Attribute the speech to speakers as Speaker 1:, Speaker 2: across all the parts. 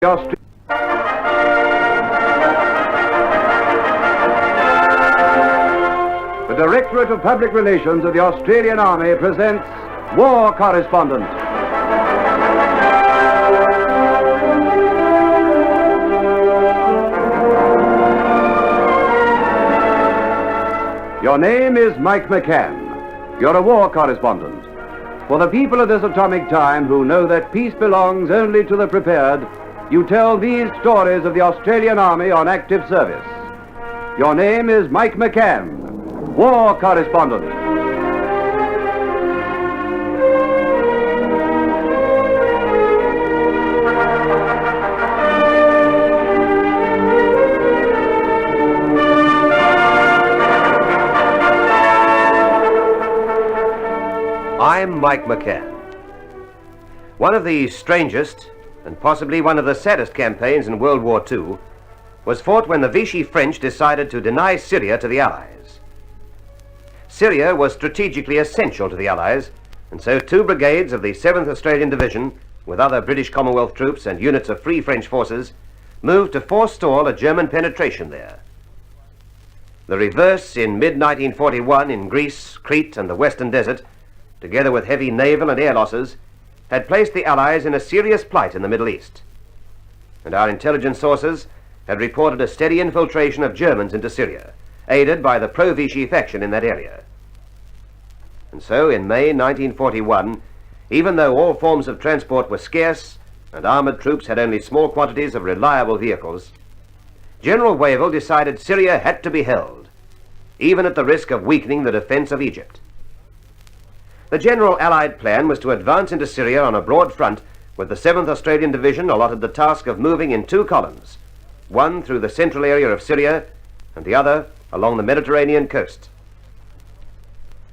Speaker 1: The Directorate of Public Relations of the Australian Army presents War Correspondent. Your name is Mike McCann. You're a war correspondent. For the people of this atomic time who know that peace belongs only to the prepared, you tell these stories of the Australian Army on active service. Your name is Mike McCann, war correspondent.
Speaker 2: I'm Mike McCann. One of the strangest and possibly one of the saddest campaigns in World War II was fought when the Vichy French decided to deny Syria to the Allies. Syria was strategically essential to the Allies, and so 2 brigades of the 7th Australian Division, with other British Commonwealth troops and units of Free French forces, moved to forestall a German penetration there. The reverse in mid-1941 in Greece, Crete and the Western Desert, together with heavy naval and air losses, had placed the Allies in a serious plight in the Middle East. And our intelligence sources had reported a steady infiltration of Germans into Syria, aided by the pro-Vichy faction in that area. And so, in May 1941, even though all forms of transport were scarce and armored troops had only small quantities of reliable vehicles, General Wavell decided Syria had to be held, even at the risk of weakening the defense of Egypt. The general Allied plan was to advance into Syria on a broad front, with the 7th Australian Division allotted the task of moving in 2 columns, one through the central area of Syria and the other along the Mediterranean coast.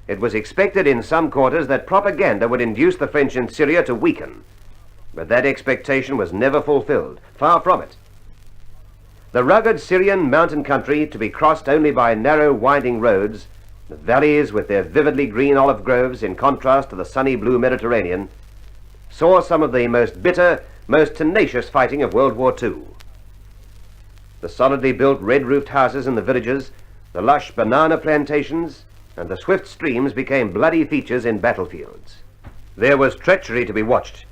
Speaker 2: It was expected in some quarters that propaganda would induce the French in Syria to weaken, but that expectation was never fulfilled, far from it. The rugged Syrian mountain country, to be crossed only by narrow winding roads, the valleys with their vividly green olive groves in contrast to the sunny blue Mediterranean, saw some of the most bitter, most tenacious fighting of World War II. The solidly built red-roofed houses in the villages, the lush banana plantations, and the swift streams became bloody features in battlefields. There was treachery to be watched,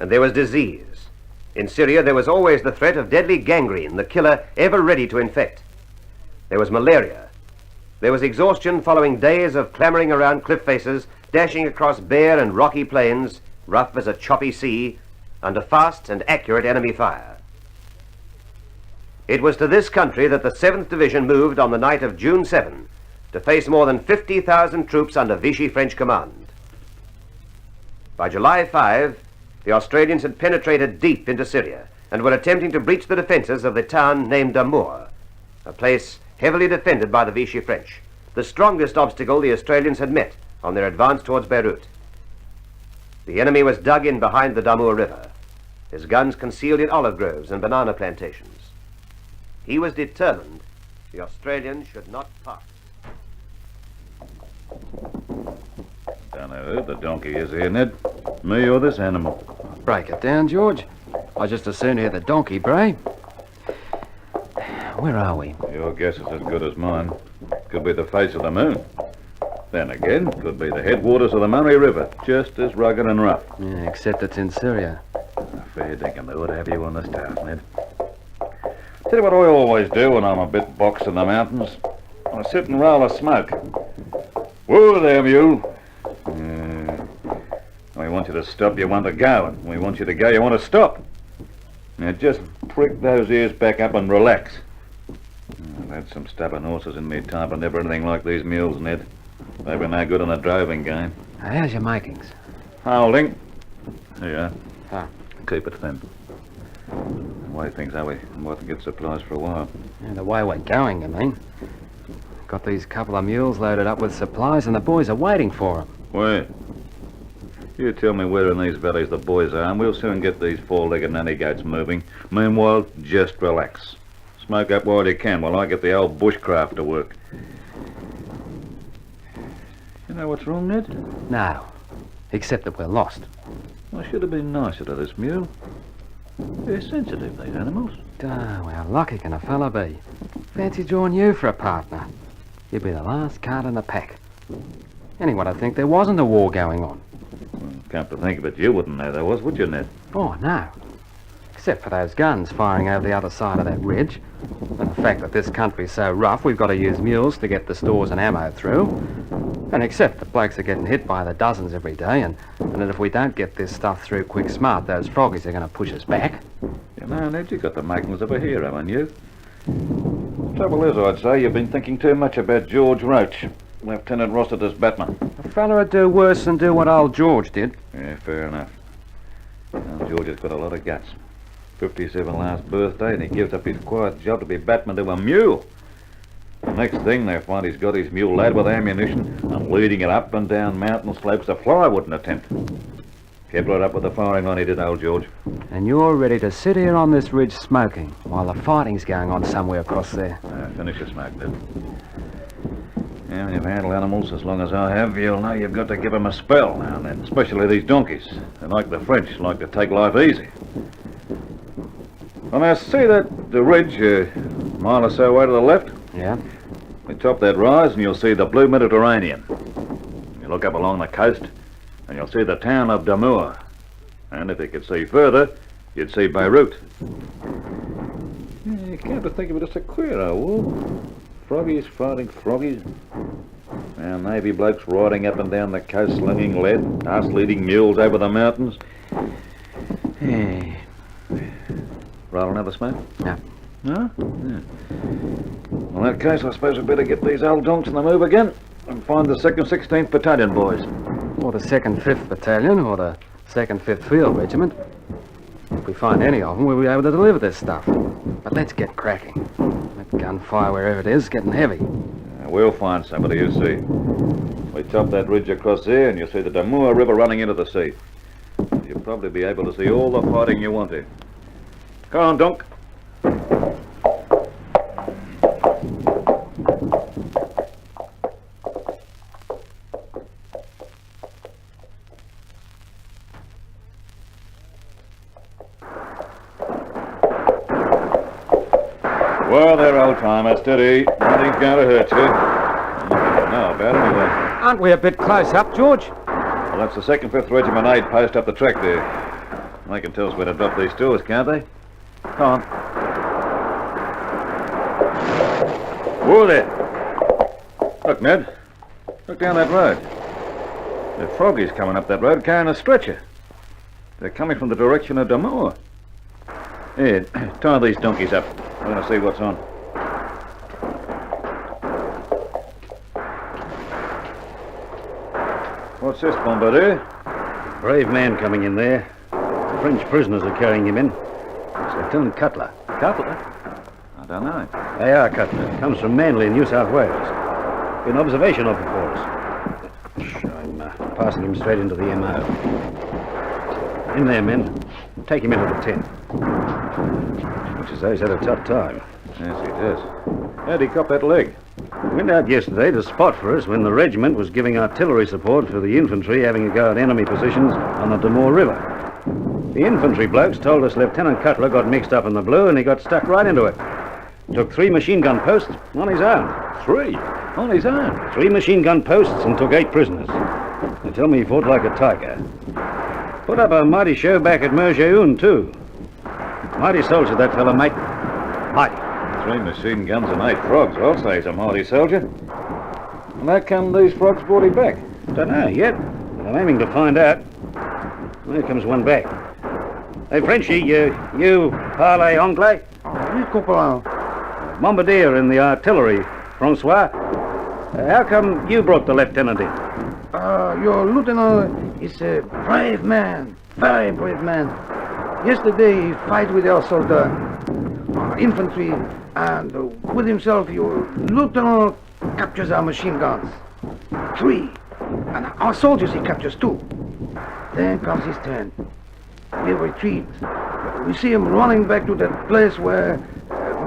Speaker 2: and there was disease. In Syria there was always the threat of deadly gangrene, the killer ever ready to infect. There was malaria. There was exhaustion following days of clambering around cliff faces, dashing across bare and rocky plains, rough as a choppy sea, under fast and accurate enemy fire. It was to this country that the 7th Division moved on the night of June 7 to face more than 50,000 troops under Vichy French command. By July 5, the Australians had penetrated deep into Syria and were attempting to breach the defenses of the town named Damour, a place heavily defended by the Vichy French, the strongest obstacle the Australians had met on their advance towards Beirut. The enemy was dug in behind the Damour River, his guns concealed in olive groves and banana plantations. He was determined the Australians should not pass.
Speaker 3: Don't know who the donkey is here, Ned. Me or this animal?
Speaker 4: Break it down, George. I just as soon hear the donkey bray. Where are we?
Speaker 3: Your guess is as good as mine. Could be the face of the moon. Then again, could be the headwaters of the Murray River, just as rugged and rough.
Speaker 4: Yeah, except it's in Syria.
Speaker 3: Fair dinkum they would have you on the staff, Ned. Tell you what I always do when I'm a bit boxed in the mountains. I sit and roll a smoke. Whoa there, mule. We want you to stop, you want to go. And we want you to go, you want to stop. Now just prick those ears back up and relax. I've had some stubborn horses in me time, but never anything like these mules, Ned. They were no good on the droving game.
Speaker 4: How's your makings?
Speaker 3: Holding. There you are.
Speaker 4: Ah.
Speaker 3: Keep it thin. The way things are, we mightn't get supplies for a while.
Speaker 4: Yeah, the way we're going, I mean. Got these couple of mules loaded up with supplies and the boys are waiting for them.
Speaker 3: Where? You tell me where in these valleys the boys are, and we'll soon get these 4-legged nanny goats moving. Meanwhile, just relax. Smoke up while you can while I get the old bushcraft to work. You know what's wrong, Ned?
Speaker 4: No, except that we're lost.
Speaker 3: I should have been nicer to this mule. They're sensitive, these animals.
Speaker 4: How lucky can a fella be? Fancy drawing you for a partner. You'd be the last card in the pack. Anyone would think there wasn't a war going on.
Speaker 3: Well, come to think of it, you wouldn't know there was, would you, Ned?
Speaker 4: Oh, no. Except for those guns firing over the other side of that ridge. And the fact that this country's so rough, we've got to use mules to get the stores and ammo through. And except the blokes are getting hit by the dozens every day, and that if we don't get this stuff through quick smart, those froggies are going to push us back.
Speaker 3: You know, Ned, you've got the makings of a hero, haven't you? Trouble is, I'd say, you've been thinking too much about George Roach, Lieutenant Rossiter's Batman.
Speaker 4: A fella would do worse than do what old George did.
Speaker 3: Yeah, fair enough. Well, George has got a lot of guts. 57 last birthday, and he gives up his quiet job to be Batman to a mule. The next thing, they find he's got his mule loaded with ammunition and leading it up and down mountain slopes a fly wouldn't attempt. Kept right up with the firing line he did, old George.
Speaker 4: And you're ready to sit here on this ridge smoking while the fighting's going on somewhere across there.
Speaker 3: Finish your smoke, Ned. Yeah, when you've handled animals as long as I have, you'll know you've got to give them a spell now and then, especially these donkeys. They're like the French, like to take life easy. Well, now, see the ridge a mile or so way to the left?
Speaker 4: Yeah?
Speaker 3: We top that rise and you'll see the blue Mediterranean. You look up along the coast and you'll see the town of Damour. And if you could see further, you'd see Beirut. Yeah, you can't but think of it as a queer old war. Froggies fighting froggies. Our navy blokes riding up and down the coast slinging lead, us leading mules over the mountains. Hey. Roll another smoke?
Speaker 4: No.
Speaker 3: No? Yeah. Well, in that case, I suppose we'd better get these old donks on the move again and find the 2nd 16th Battalion boys.
Speaker 4: Or the 2nd 5th Battalion, or the 2nd 5th Field Regiment. If we find any of them, we'll be able to deliver this stuff. But let's get cracking. That gunfire, wherever it is getting heavy.
Speaker 3: We'll find somebody, you see. We top that ridge across there, and you'll see the Damour River running into the sea. You'll probably be able to see all the fighting you want to. Come on, Dunk. Well, there, old timer, steady. Nothing's going to hurt you. Nothing you know about, anyway.
Speaker 4: Aren't we a bit close up, George?
Speaker 3: Well, that's the 2nd 5th Regiment aid post up the track there. They can tell us where to drop these stores, can't they? Come on. Whoa there. Look, Ned. Look down that road. The froggies coming up that road carrying a stretcher. They're coming from the direction of Damour. Here, tie these donkeys up. I'm going to see what's on. What's this, Bombardier?
Speaker 5: Brave man coming in there. The French prisoners are carrying him in. It's Lieutenant Cutler.
Speaker 3: Cutler? I don't know.
Speaker 5: A.R. Cutler. Comes from Manly in New South Wales. Been observation of him for us. I'm passing him straight into the M.O. In there, men. Take him into the tent. Which is, he's had a tough time.
Speaker 3: Yes, he does. How'd he cop that leg?
Speaker 5: Went out yesterday to spot for us when the regiment was giving artillery support for the infantry having a go at enemy positions on the Damour River. The infantry blokes told us Lieutenant Cutler got mixed up in the blue and he got stuck right into it. Took 3 machine gun posts on his own.
Speaker 3: 3? On his own?
Speaker 5: 3 machine gun posts and took 8 prisoners. They tell me he fought like a tiger. Put up a mighty show back at Mergeoun, too. Mighty soldier, that fellow, mate. Mighty.
Speaker 3: 3 machine guns and 8 frogs. I'll say he's a mighty soldier. And how come these frogs brought him back?
Speaker 5: Don't know yet. I'm aiming to find out. There comes one back. Hey, Frenchy, you parlez anglais?
Speaker 6: Oui, Corporal.
Speaker 5: Bombardier in the artillery, Francois. How come you brought the lieutenant in?
Speaker 6: Your lieutenant is a brave man, very brave man. Yesterday he fight with our soldier, infantry, and with himself your lieutenant captures our machine guns. 3. And our soldiers he captures 2. Then comes his turn. We retreat. We see him running back to that place where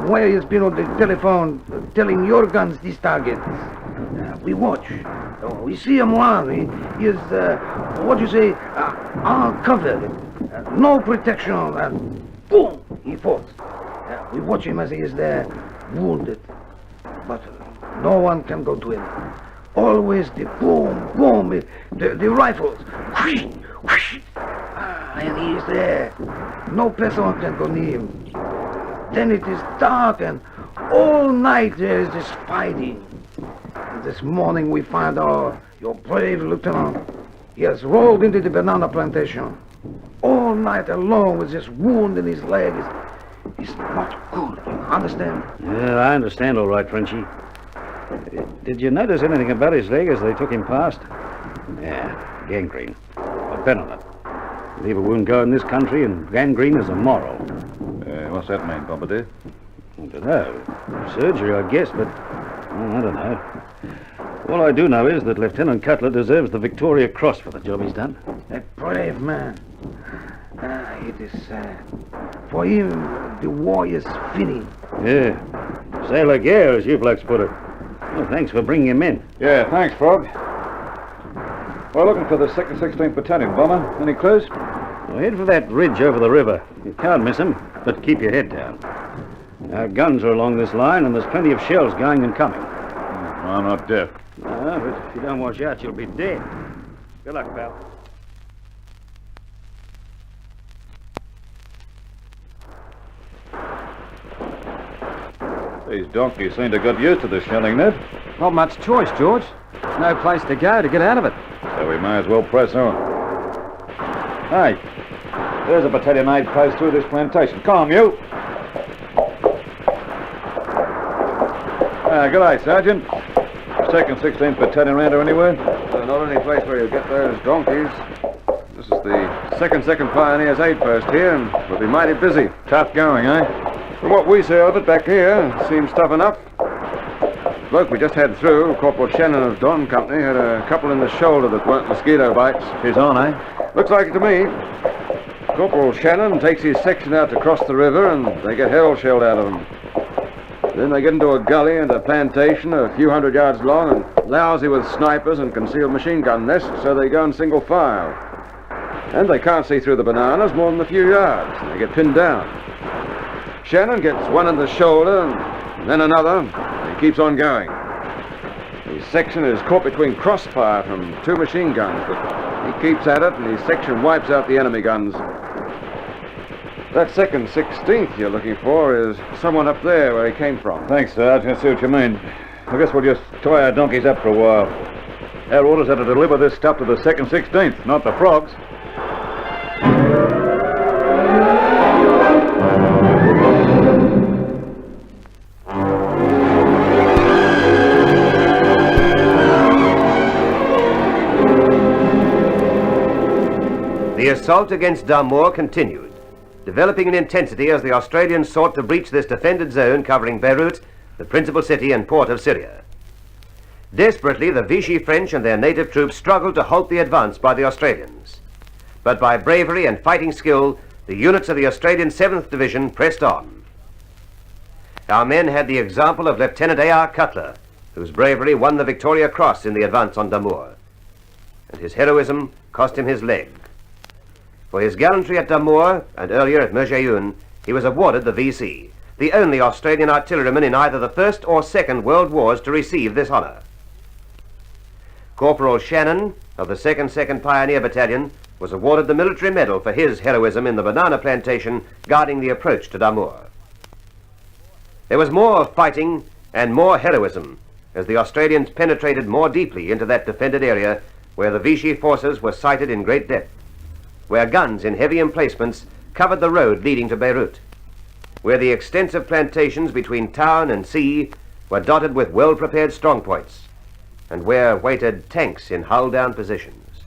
Speaker 6: he has been on the telephone telling your guns these targets. We watch. We see him run. He is, all covered. No protection. And boom, he falls. We watch him as he is there, wounded. But no one can go to him. Always the boom, boom, the rifles. Whoosh, whoosh. And he is there. No person can go near him. Then it is dark and all night there is this fighting. And this morning we find your brave lieutenant. He has rolled into the banana plantation. All night alone with this wound in his leg. It's not good. You understand?
Speaker 5: Yeah, I understand all right, Frenchy. Did you notice anything about his leg as they took him past? Yeah, gangrene. I'll bet on it. Leave a wound go in this country and gangrene is immoral.
Speaker 3: What's that mean, Bombardier?
Speaker 5: I don't know. Surgery, I guess, but I don't know. All I do know is that Lieutenant Cutler deserves the Victoria Cross for the job he's done.
Speaker 6: A brave man. It is for him, the war is finished.
Speaker 5: Yeah. C'est la guerre, as you blokes put it. Well, thanks for bringing him in.
Speaker 3: Yeah, thanks, Frog. We're looking for the 2nd 16th Battalion, Bomber. Any clues?
Speaker 5: Well, head for that ridge over the river. You can't miss him, but keep your head down. Our guns are along this line, and there's plenty of shells going and coming.
Speaker 3: I'm not deaf.
Speaker 5: No, but if you don't watch out, you'll be dead. Good luck, pal.
Speaker 3: These donkeys seem to have got used to the shelling, Ned.
Speaker 4: Not much choice, George. No place to go to get out of it.
Speaker 3: So we may as well press on. Hey, there's a battalion aid post through this plantation. Come on, you. Good day, Sergeant. 2nd 16th Battalion round or anywhere?
Speaker 1: Not any place where you get those donkeys. This is the 2nd Pioneers aid post here, and we'll be mighty busy.
Speaker 3: Tough going, eh?
Speaker 1: From what we see of it back here, seems tough enough. The bloke we just had through, Corporal Shannon of Don Company, had a couple in the shoulder that weren't mosquito bites.
Speaker 3: She's on, eh?
Speaker 1: Looks like it to me. Corporal Shannon takes his section out to cross the river, and they get hell shelled out of them. Then they get into a gully and a plantation a few hundred yards long and lousy with snipers and concealed machine gun nests, so they go in single file. And they can't see through the bananas more than a few yards, and they get pinned down. Shannon gets one in the shoulder, and then another. He keeps on going. His section is caught between crossfire from 2 machine guns, but he keeps at it, and his section wipes out the enemy guns. That 2nd 16th you're looking for is someone up there where he came from.
Speaker 3: Thanks, Sarge. I see what you mean. I guess we'll just tie our donkeys up for a while. Our orders are to deliver this stuff to the 2nd 16th, not the frogs.
Speaker 2: The assault against Damour continued, developing in intensity as the Australians sought to breach this defended zone covering Beirut, the principal city and port of Syria. Desperately, the Vichy French and their native troops struggled to halt the advance by the Australians. But by bravery and fighting skill, the units of the Australian 7th Division pressed on. Our men had the example of Lieutenant A.R. Cutler, whose bravery won the Victoria Cross in the advance on Damour. And his heroism cost him his leg. For his gallantry at Damour and earlier at Mergeun, he was awarded the V.C., the only Australian artilleryman in either the First or Second World Wars to receive this honor. Corporal Shannon of the 2nd Pioneer Battalion was awarded the military medal for his heroism in the banana plantation guarding the approach to Damour. There was more fighting and more heroism as the Australians penetrated more deeply into that defended area where the Vichy forces were sighted in great depth, where guns in heavy emplacements covered the road leading to Beirut, where the extensive plantations between town and sea were dotted with well-prepared strongpoints, and where waited tanks in hull-down positions.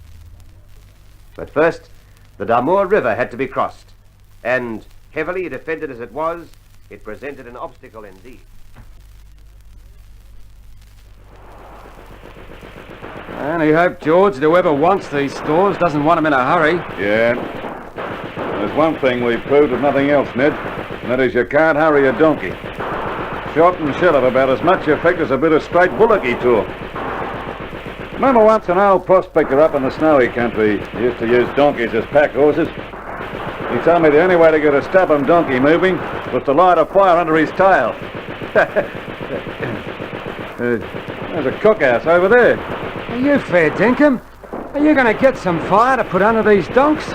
Speaker 2: But first, the Damour River had to be crossed, and, heavily defended as it was, it presented an obstacle indeed.
Speaker 4: I only hope, George, that whoever wants these stores doesn't want them in a hurry.
Speaker 3: Yeah. There's one thing we've proved if nothing else, Ned, and that is you can't hurry a donkey. Shot and shell have about as much effect as a bit of straight bullocky tour. Remember once an old prospector up in the snowy country used to use donkeys as pack horses? He told me the only way to get a stubborn donkey moving was to light a fire under his tail. There's a cookhouse over there.
Speaker 4: Are you fair dinkum? Are you going to get some fire to put under these donks?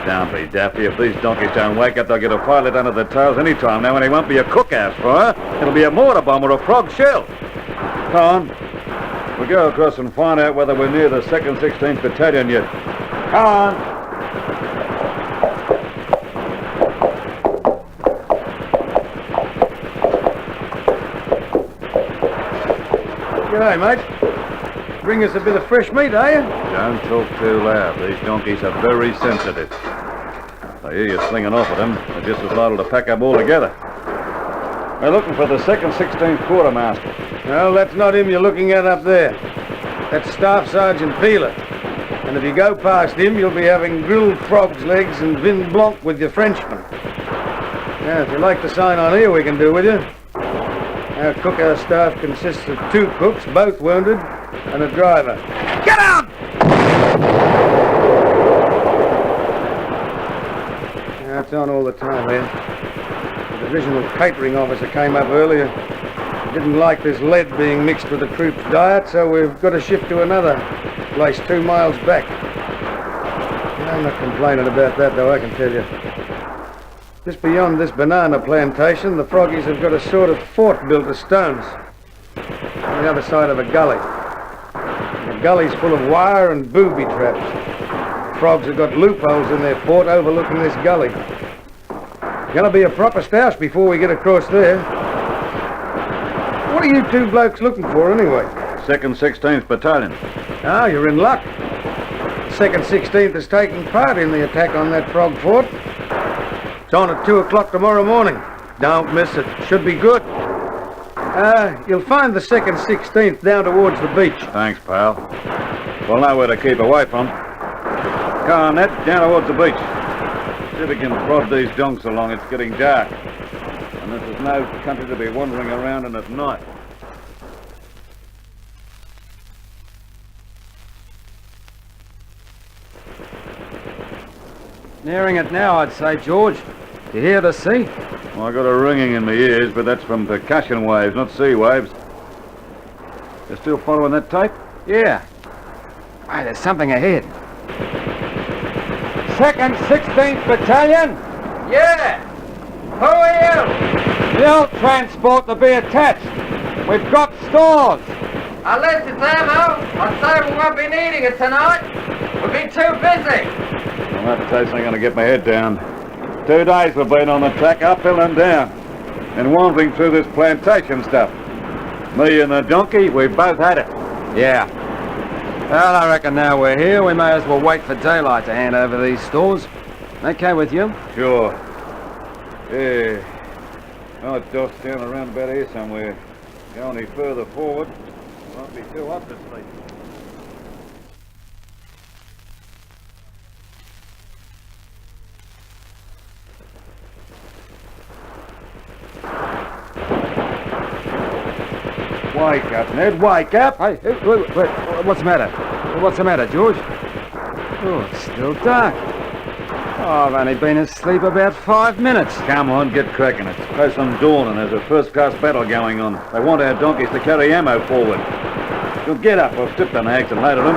Speaker 3: Don't be daffy. If these donkeys don't wake up, they'll get a fire lit under their tails any time now, and it won't be a cookhouse fire. It'll be a mortar bomb or a frog shell. Come on. We'll go across and find out whether we're near the 2nd 16th Battalion yet. Come on.
Speaker 6: G'day, mate. Bring us a bit of fresh meat, are you?
Speaker 3: Don't talk too loud. These donkeys are very sensitive. If they hear you slinging off at them, they're just as liable to pack up altogether. We're looking for the 2nd 16th Quartermaster.
Speaker 6: Well, that's not him you're looking at up there. That's Staff Sergeant Peeler. And if you go past him, you'll be having grilled frog's legs and vin blanc with your Frenchman. Now, if you like to sign on here, we can do with you. Our cookhouse staff consists of 2 cooks, both wounded, and a driver. Get out! Yeah, it's on all the time, man. The divisional catering officer came up earlier. He didn't like this lead being mixed with the troops' diet, so we've got to shift to another place 2 miles back. I'm not complaining about that, though, I can tell you. Just beyond this banana plantation, the froggies have got a sort of fort built of stones on the other side of a gully. And the gully's full of wire and booby traps. Frogs have got loopholes in their fort overlooking this gully. Gonna be a proper stoush before we get across there. What are you 2 blokes looking for, anyway?
Speaker 3: 2nd 16th Battalion.
Speaker 6: Ah, you're in luck. The 2nd 16th is taking part in the attack on that frog fort. It's on at 2 o'clock tomorrow morning. Don't miss it. Should be good. You'll find the 2nd 16th down towards the beach.
Speaker 3: Thanks, pal. We'll know where to keep away from. Come on, Ned, down towards the beach. See if we can prod these donks along. It's getting dark. And this is no country to be wandering around in at night.
Speaker 4: Nearing it now, I'd say, George. You hear the sea?
Speaker 3: Well, I got a ringing in my ears, but that's from percussion waves, not sea waves. You still following that tape?
Speaker 4: Yeah. Hey, there's something ahead. 2nd 16th Battalion? Yeah. Who are you? Mill transport to be attached. We've got stores.
Speaker 7: Unless it's ammo, I'd say we won't be needing it tonight. We've been too busy.
Speaker 3: Well, that tape's not going to get my head down. 2 days we've been on the track, uphill and down, and wandering through this plantation stuff. Me and the donkey, we've both had it.
Speaker 4: Yeah. Well, I reckon now we're here, we may as well wait for daylight to hand over these stores. Okay with you?
Speaker 3: Sure. Yeah. Oh, it dots down around about here somewhere. Go any further forward, it won't be too hot to sleep. Wake up, Ned, wake up!
Speaker 4: Hey, wait, what's the matter? What's the matter, George? Oh, it's still dark. Oh, I've only been asleep about 5 minutes.
Speaker 3: Come on, get cracking. It's close on dawn and there's a first-class battle going on. They want our donkeys to carry ammo forward. Well, get up. I've stripped the nags and loaded them.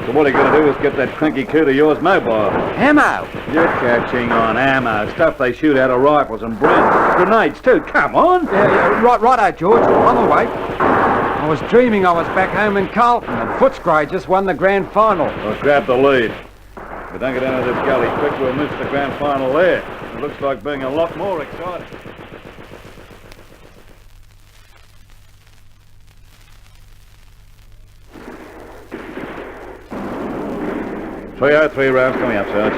Speaker 3: So what you're going to do is get that cranky coot of yours mobile.
Speaker 4: Ammo?
Speaker 3: You're catching on ammo. Stuff they shoot out of rifles and grenades, too. Come on.
Speaker 4: Yeah, righto, George. On the way. I was dreaming I was back home in Carlton and Footscray just won the grand final.
Speaker 3: Well, grab the lead. If we don't get out of this gully quick, we'll miss the grand final there. It looks like being a lot more exciting. 303 rounds coming up, Sarge.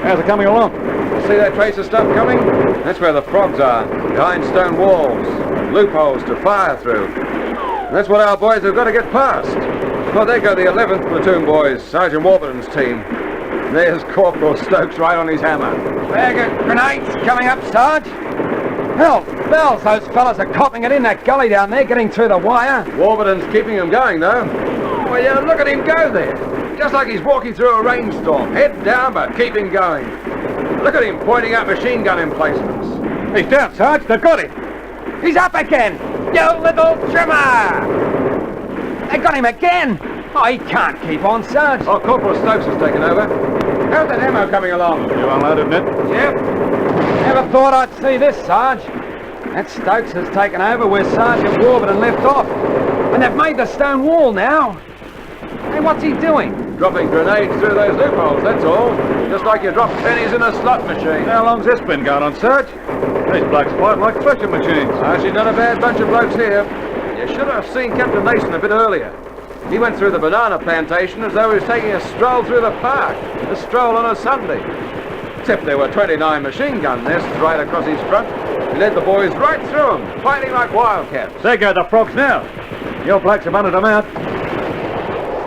Speaker 3: How's it coming along?
Speaker 1: You see that trace of stuff coming? That's where the frogs are, behind stone walls, loopholes to fire through. And that's what our boys have got to get past. Well, there go the 11th Platoon boys, Sergeant Warburton's team. There's Corporal Stokes right on his hammer.
Speaker 4: Bag of grenades coming up, Sarge. Hell, bells, those fellas are copping it in that gully down there, getting through the wire.
Speaker 1: Warburton's keeping them going, though.
Speaker 4: Well, yeah, look at him go there.
Speaker 8: Just like he's walking through a rainstorm, head down but keeping going. Look at him pointing out machine gun emplacements.
Speaker 3: He's down, Sarge. They've got him.
Speaker 7: He's up again! You little trimmer! They got him again! Oh, he can't keep on, Sarge.
Speaker 8: Oh, Corporal Stokes has taken over. How's that ammo coming along?
Speaker 3: You unloaded it?
Speaker 8: Yep.
Speaker 4: Never thought I'd see this, Sarge. That Stokes has taken over where Sergeant Warburton left off. And they've made the stone wall now. Hey, what's he doing?
Speaker 8: Dropping grenades through those loopholes, that's all. Just like you drop pennies in a slot machine.
Speaker 3: How long's this been going on, Sarge? These blokes fight like threshing machines.
Speaker 8: Actually, not a bad bunch of blokes here. You should have seen Captain Mason a bit earlier. He went through the banana plantation as though he was taking a stroll through the park. A stroll on a Sunday. Except there were 29 machine gun nests right across his front. He led the boys right through them, fighting like wildcats.
Speaker 3: There go the frogs now. Your blokes have hunted them out.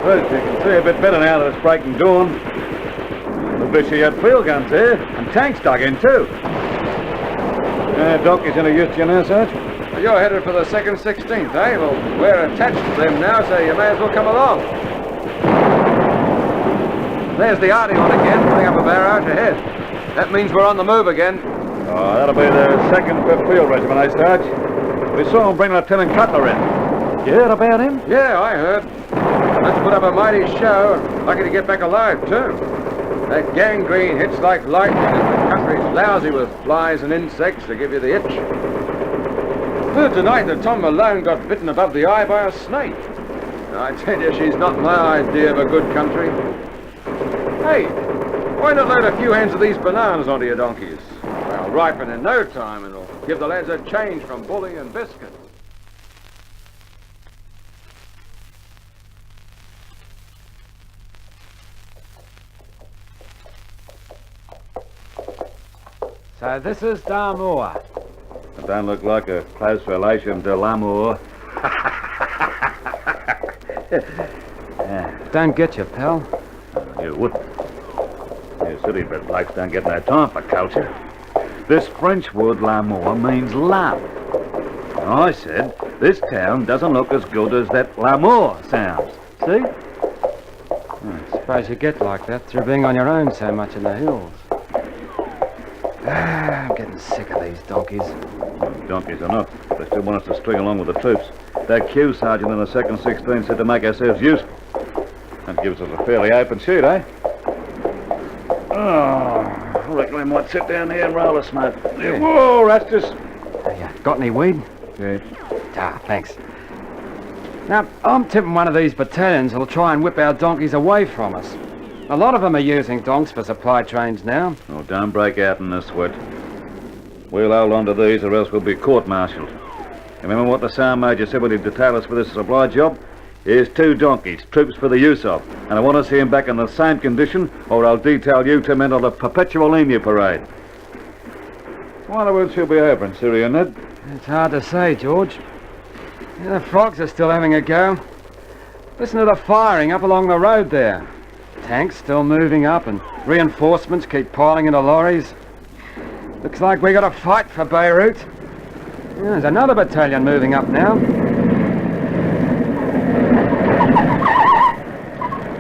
Speaker 3: Suppose you can see a bit better now that it's breaking dawn. The Vichy had field guns there, and tanks dug in too. Donkey's any use to you now, Sarge?
Speaker 8: Well, you're headed for the 2nd 16th, eh? Well, we're attached to them now, so you may as well come along. There's the Artie on again, putting up a barrage ahead. That means we're on the move again.
Speaker 3: Oh, that'll be the 2nd 5th Field Regiment, eh, Sarge? We saw him bring Lieutenant Cutler in. You heard about him?
Speaker 8: Yeah, I heard. Let's put up a mighty show. Lucky to get back alive, too. That gangrene hits like lightning, and the country's lousy with flies and insects to give you the itch. Heard tonight that Tom Malone got bitten above the eye by a snake. I tell you, she's not my idea of a good country. Hey, why not load a few hands of these bananas onto your donkeys? They'll ripen in no time, and it'll give the lads a change from bully and biscuit.
Speaker 4: So this is Darmoor.
Speaker 3: It don't look like a close relation to Lamour.
Speaker 4: Don't get you, pal.
Speaker 3: You wouldn't. You city-bred blokes don't get no time for culture. This French word Lamour means love. And I said, this town doesn't look as good as that Lamour sounds. See?
Speaker 4: I suppose you get like that through being on your own so much in the hills. I'm getting sick of these donkeys.
Speaker 3: Donkeys enough. They still want us to string along with the troops. That Q sergeant in the 2nd 16 said to make ourselves useful. That gives us a fairly open shoot, eh? Oh, I reckon we might sit down here and roll a smoke.
Speaker 4: Yeah.
Speaker 3: Whoa, Rastus.
Speaker 4: Got any weed?
Speaker 3: Yeah.
Speaker 4: Ah, thanks. Now, I'm tipping one of these battalions will try and whip our donkeys away from us. A lot of them are using donks for supply trains now.
Speaker 3: Oh, don't break out in a sweat. We'll hold on to these or else we'll be court-martialed. Remember what the Sergeant Major said when he detailed us for this supply job? Here's 2 donkeys, troops for the use of. And I want to see him back in the same condition or I'll detail you 2 men on the perpetual Emu parade. Wonder when she'll be over in Syria, Ned?
Speaker 4: It's hard to say, George. The frogs are still having a go. Listen to the firing up along the road there. Tanks still moving up and reinforcements keep piling into lorries. Looks like we got to fight for Beirut. Yeah, there's another battalion moving up now.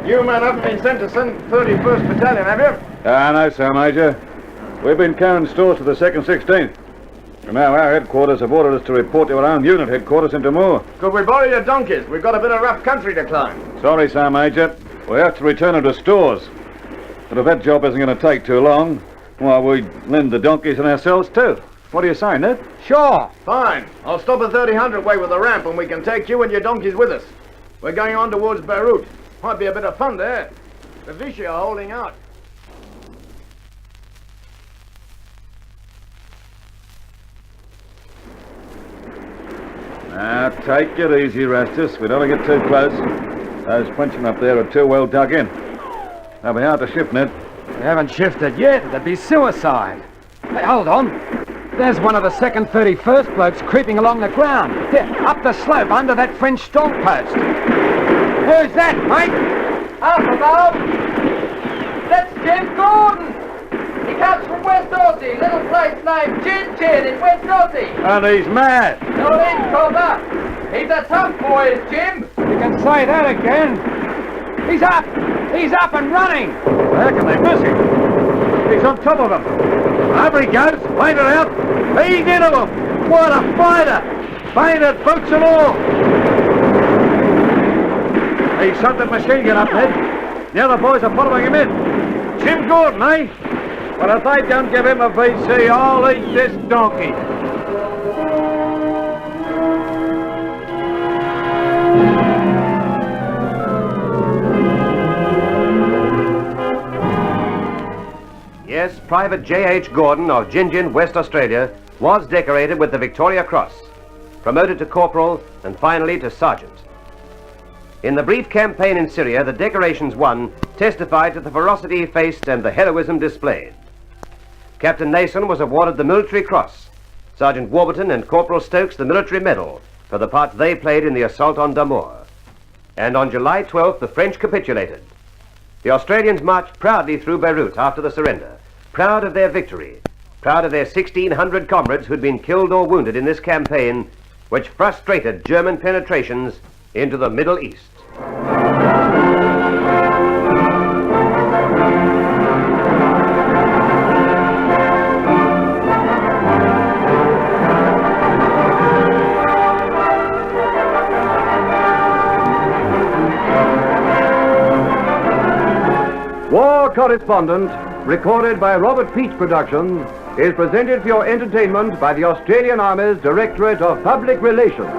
Speaker 8: You men haven't been sent to 31st Battalion, have you?
Speaker 3: No, Sir Major. We've been carrying stores to the 2nd 16th. And now our headquarters have ordered us to report to our own unit headquarters in Timor.
Speaker 8: Could we borrow your donkeys? We've got a bit of rough country to climb.
Speaker 3: Sorry, Sir Major. We have to return them to stores. But if that job isn't going to take too long, well, we lend the donkeys and ourselves too. What do you say, Ned?
Speaker 4: Sure.
Speaker 8: Fine. I'll stop at 3000 way with the ramp and we can take you and your donkeys with us. We're going on towards Beirut. Might be a bit of fun there. The Vichy are holding out.
Speaker 3: Now, take it easy, Rastus. We don't want to get too close. Those Frenchmen up there are too well dug in. They'll be hard to shift, Ned.
Speaker 4: We haven't shifted yet. That'd be suicide. Hey, hold on. There's one of the 2nd 31st blokes creeping along the ground. There, up the slope, under that French strong post. Who's that, mate?
Speaker 7: Up above! That's Jim Gordon! He comes from West Aussie, little place named Chin Chin in West Aussie.
Speaker 3: And he's mad.
Speaker 7: Not in, copper. He's a tough boy, is Jim.
Speaker 4: You can say that again. He's up! He's up and running!
Speaker 3: How can they miss him? He's on top of them. Up he goes, painted out. He's into them. What a fighter! Painted, boots and all. He shot that machine gun up, Ned. The other boys are following him in. Jim Gordon, eh? Well, if they don't give him a VC, I'll eat this donkey.
Speaker 2: Yes, Private J.H. Gordon of Gin, West Australia, was decorated with the Victoria Cross, promoted to corporal, and finally to sergeant. In the brief campaign in Syria, the decorations won testified to the ferocity he faced and the heroism displayed. Captain Nason was awarded the Military Cross, Sergeant Warburton and Corporal Stokes the Military Medal for the part they played in the assault on Damour. And on July 12th, the French capitulated. The Australians marched proudly through Beirut after the surrender, proud of their victory, proud of their 1,600 comrades who'd been killed or wounded in this campaign, which frustrated German penetrations into the Middle East.
Speaker 1: War Correspondent, recorded by Robert Peach Productions, is presented for your entertainment by the Australian Army's Directorate of Public Relations.